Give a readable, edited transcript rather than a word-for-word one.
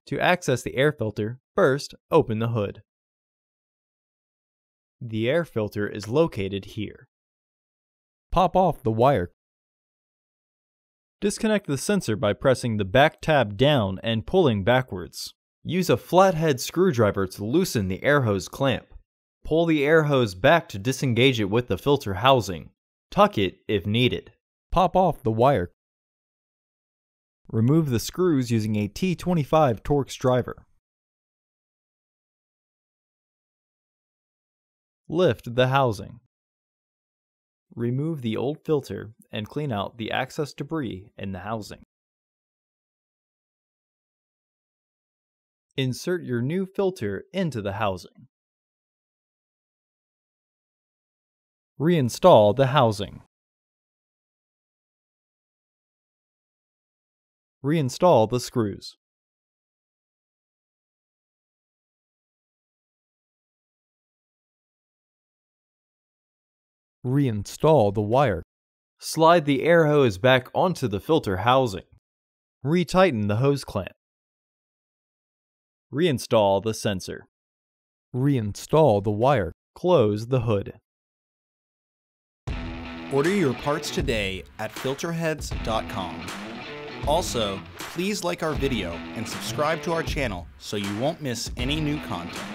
To access the air filter, first open the hood. The air filter is located here. Pop off the wire. Disconnect the sensor by pressing the back tab down and pulling backwards. Use a flathead screwdriver to loosen the air hose clamp. Pull the air hose back to disengage it with the filter housing. Tuck it if needed. Pop off the wire. Remove the screws using a T25 Torx driver. Lift the housing. Remove the old filter and clean out the excess debris in the housing. Insert your new filter into the housing. Reinstall the housing. Reinstall the screws. Reinstall the wire. Slide the air hose back onto the filter housing. Retighten the hose clamp. Reinstall the sensor. Reinstall the wire. Close the hood. Order your parts today at filterheads.com. Also, please like our video and subscribe to our channel so you won't miss any new content.